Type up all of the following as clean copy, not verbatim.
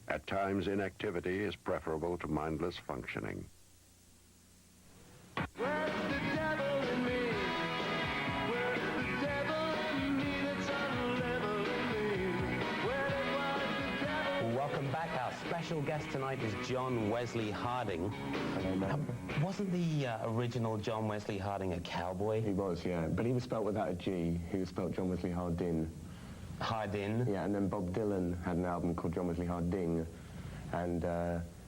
At times, inactivity is preferable to mindless functioning. Where's the devil in me? Where's the devil in me that's unlevel in me? Where was the devil? Welcome back. Our special guest tonight is John Wesley Harding. Wasn't the original John Wesley Harding a cowboy? He was, yeah. But he was spelt without a G. He was spelt John Wesley Hardin. Hardin? Yeah, and then Bob Dylan had an album called John Wesley Harding. And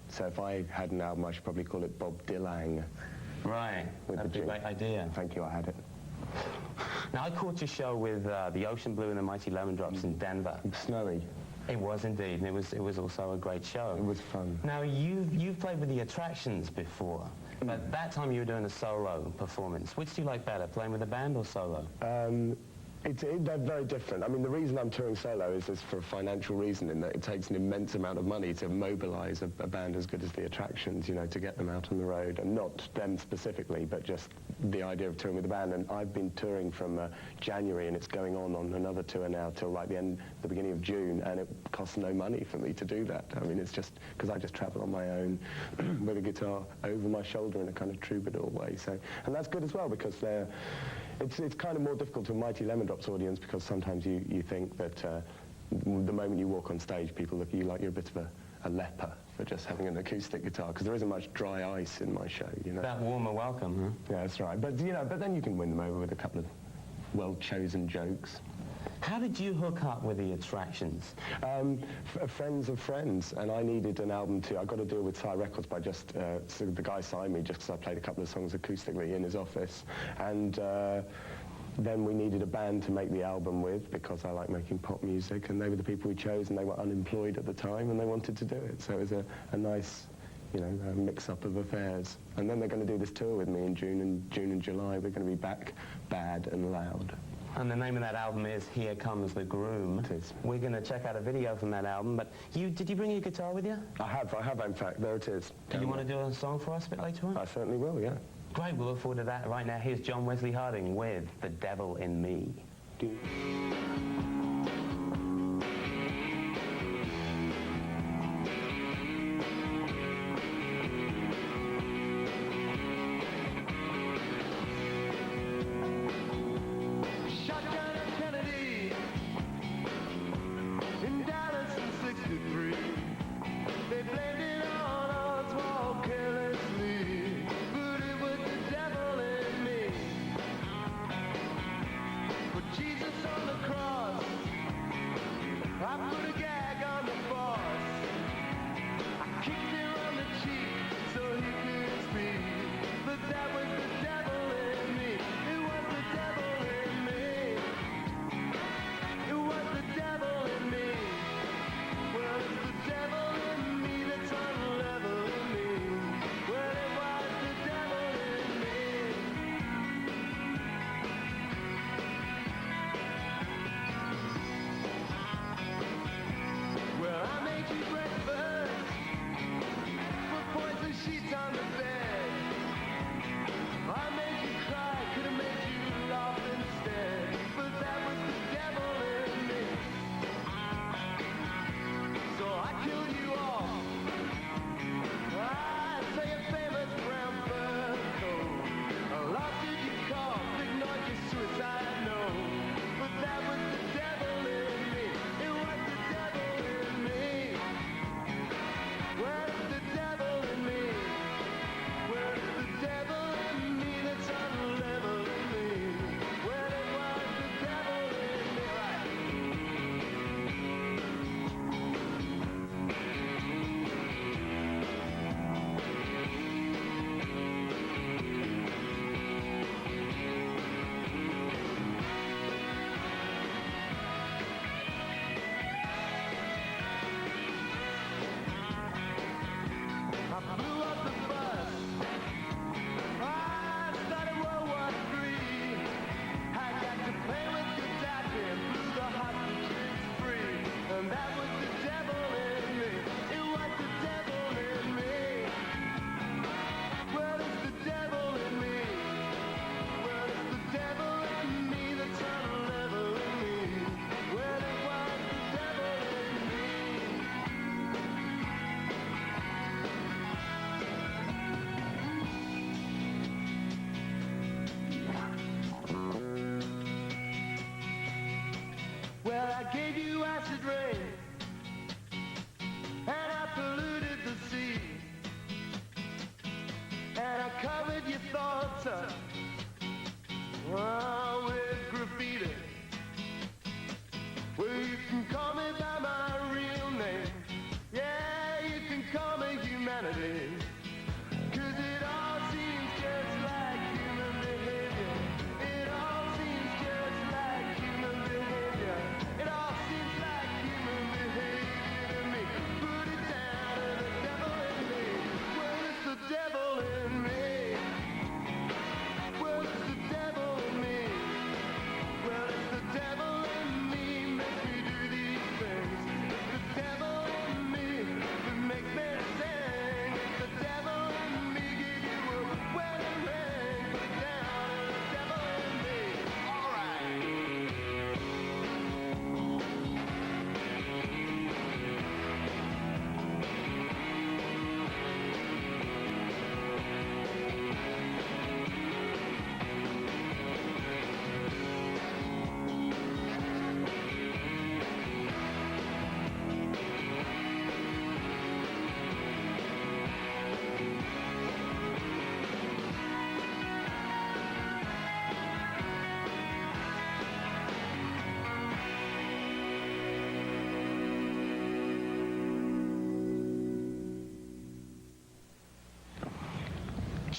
so if I had an album, I should probably call it Bob Dillang. Right. That'd be a great idea. Thank you, I had it. Now, I caught your show with the Ocean Blue and the Mighty Lemon Drops in Denver. Snowy. It was indeed, and it was also a great show. It was fun. Now, you've played with the Attractions before, but that time you were doing a solo performance. Which do you like better, playing with a band or solo? They're very different. I mean, the reason I'm touring solo is for a financial reason, in that it takes an immense amount of money to mobilize a band as good as the Attractions, you know, to get them out on the road. And not them specifically, but just the idea of touring with the band. And I've been touring from January, and it's going on another tour now till like the beginning of June, and it costs no money for me to do that. I mean, it's just because I just travel on my own with a guitar over my shoulder in a kind of troubadour way. So, and that's good as well, because it's kind of more difficult to a Mighty Lemon Drops audience, because sometimes you think that the moment you walk on stage, people look at you like you're a bit of a leper for just having an acoustic guitar, because there isn't much dry ice in my show, you know. That warmer welcome, huh? Yeah, that's right. But, you know, but then you can win them over with a couple of well-chosen jokes. How did you hook up with the Attractions? Friends of friends, and I needed an album too. I got a deal with Sire Records by just, so the guy signed me just because I played a couple of songs acoustically in his office, and then we needed a band to make the album with, because I like making pop music, and they were the people we chose, and they were unemployed at the time, and they wanted to do it, so it was a nice, you know, mix-up of affairs. And then they're going to do this tour with me in June and July. We're going to be back bad and loud. And the name of that album is Here Comes the Groom. It is. We're going to check out a video from that album, but did you bring your guitar with you? I have in fact. There it is. Do you want to do a song for us a bit later on? I certainly will, yeah. Great, we'll look forward to that. Right now, here's John Wesley Harding with The Devil in Me. Shotgun at Kennedy in Dallas in '63. They blamed it on Oswald carelessly, but it was the devil in me. But Jesus on the cross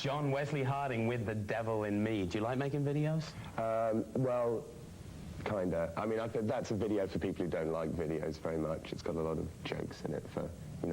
John Wesley Harding with The Devil in Me. Do you like making videos? Well, kinda. I mean, I think that's a video for people who don't like videos very much. It's got a lot of jokes in it for,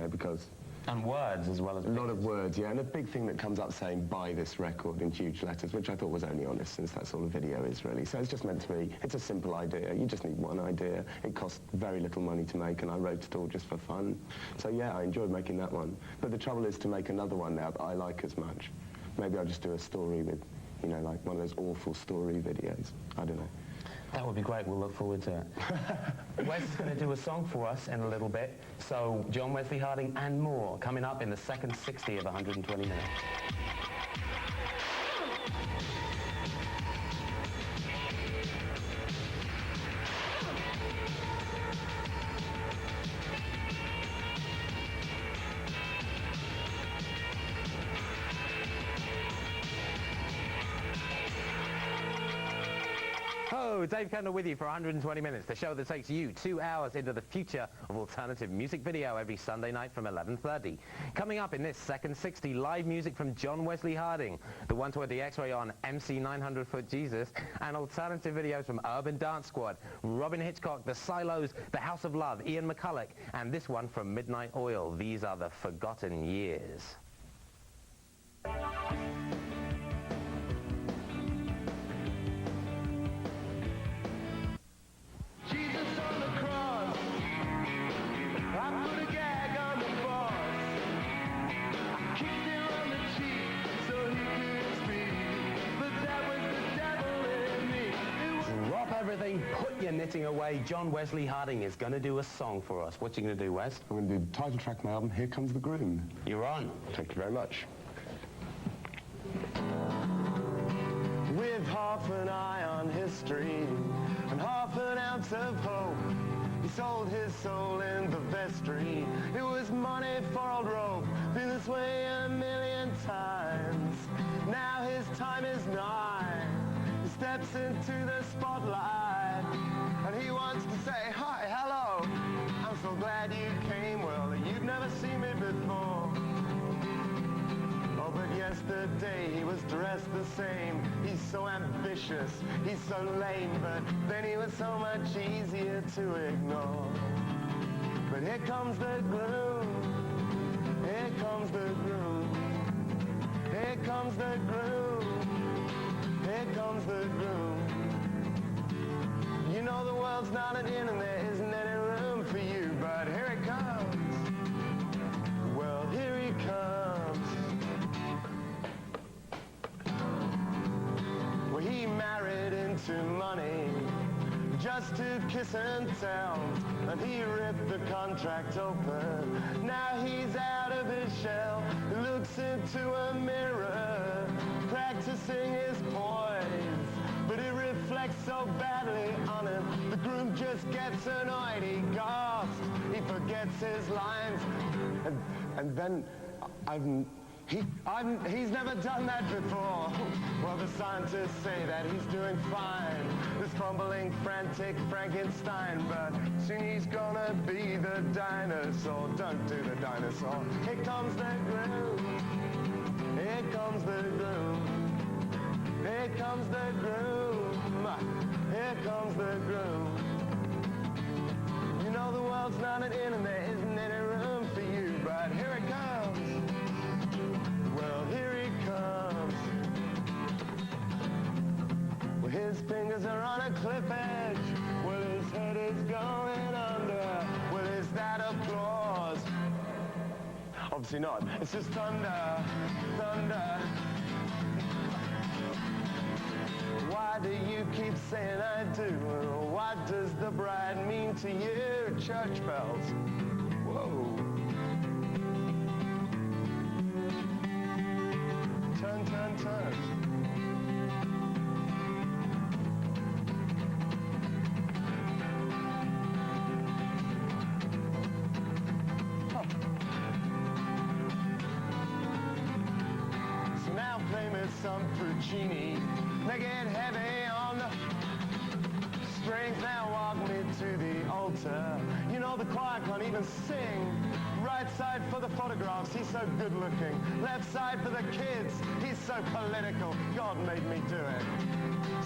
because... And words as well as... A lot of words, yeah. And a big thing that comes up saying, buy this record in huge letters, which I thought was only honest, since that's all a video is, really. So it's just meant to be, it's a simple idea. You just need one idea. It costs very little money to make, and I wrote it all just for fun. So yeah, I enjoyed making that one. But the trouble is to make another one now that I like as much. Maybe I'll just do a story with, like one of those awful story videos. I don't know. That would be great. We'll look forward to it. Wes is going to do a song for us in a little bit. So John Wesley Harding and more coming up in the second 60 of 120 minutes. Hello, Dave Kendall with you for 120 minutes, the show that takes you 2 hours into the future of alternative music video every Sunday night from 11:30. Coming up in this second 60, live music from John Wesley Harding, the one to wear the X-ray on MC 900 Foot Jesus, and alternative videos from Urban Dance Squad, Robin Hitchcock, The Silos, The House of Love, Ian McCulloch, and this one from Midnight Oil. These are the forgotten years. Everything, put your knitting away. John Wesley Harding is going to do a song for us. What you going to do, Wes? I'm going to do the title track of my album, Here Comes the Groom. You're on. Thank you very much. With half an eye on history and half an ounce of hope, he sold his soul in the vestry. It was money for old rope. Been this way a million times. Now his time is nigh. He steps into the spotlight and he wants to say, hi, hello. I'm so glad you came. Well, you've never seen me before. Oh, but yesterday he was dressed the same. He's so ambitious, he's so lame, but then he was so much easier to ignore. But here comes the groom, here comes the groom, here comes the groom, here comes the groom. You know the world's not an inn and there isn't any room for you, but here it comes. Well, here he comes. Well, he married into money just to kiss and tell, and he ripped the contract open. Now he's out of his shell. He looks into a mirror, practicing his poise, but it reflects so badly on him. The groom just gets annoyed. He gasps. He forgets his lines, and then he's never done that before. Well, the scientists say that he's doing fine, this fumbling, frantic Frankenstein, but soon he's gonna be the dinosaur. Don't do the dinosaur. Here comes the groom. Here comes the groom. Here comes the groom. Here comes the groom. You know the world's not an inn and there isn't any room for you, but here it comes. Well, here he comes. Well, his fingers are on a cliff edge. Well, his head is going under. Well, is that applause? Obviously not. It's just thunder, thunder. Why do you keep saying I do? What does the bride mean to you? Church bells. Whoa. Turn, turn, turn. Oh. So now play me some Puccini. They get heavy on the strings. Now walk me to the altar. You know the choir can't even sing. Right side for the photographs, he's so good looking. Left side for the kids, he's so political. God made me do it.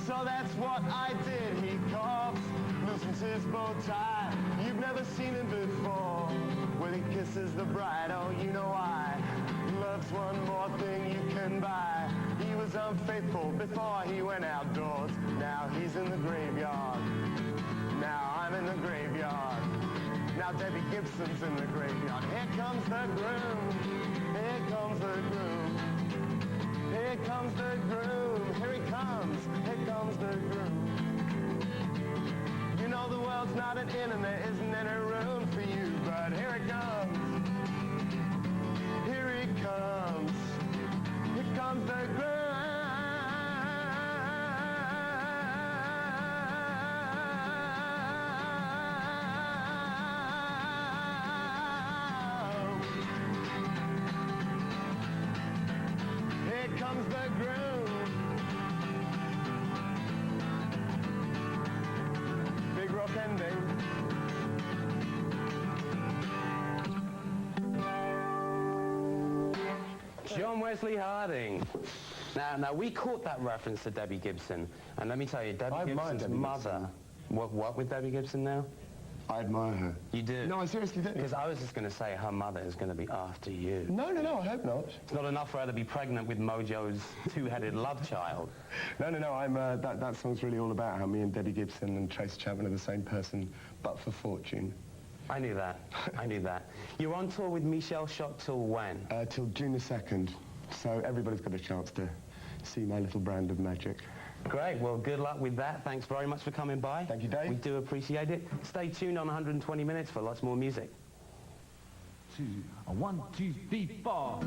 So that's what I did. He coughs, loosens his bow tie. You've never seen him before. Well, he kisses the bride, oh, you know why. Love's one more thing you can buy. He was unfaithful before he went outdoors. Now he's in the graveyard. Now I'm in the graveyard. Now Debbie Gibson's in the graveyard. Here comes the groom. Here comes the groom. Here comes the groom. Here he comes. Here comes the groom. You know the world's not an inn and there isn't any room for you, but here it comes. Here he comes. Here comes the groom. Here comes the groom. Big rock ending. John Wesley Harding. Now we caught that reference to Debbie Gibson, and let me tell you, Debbie I admire Gibson's Debbie mother. What with Debbie Gibson now? I admire her. You do? No, I seriously do. Because I was just going to say her mother is going to be after you. No, I hope not. It's not enough for her to be pregnant with Mojo's two-headed love child. No, I'm, that song's really all about how me and Debbie Gibson and Tracy Chapman are the same person, but for fortune. I knew that. I knew that. You're on tour with Michelle Shot till when? Till June the 2nd. So everybody's got a chance to see my little brand of magic. Great. Well, good luck with that. Thanks very much for coming by. Thank you, Dave. We do appreciate it. Stay tuned on 120 Minutes for lots more music. 1, 2, 3, 4.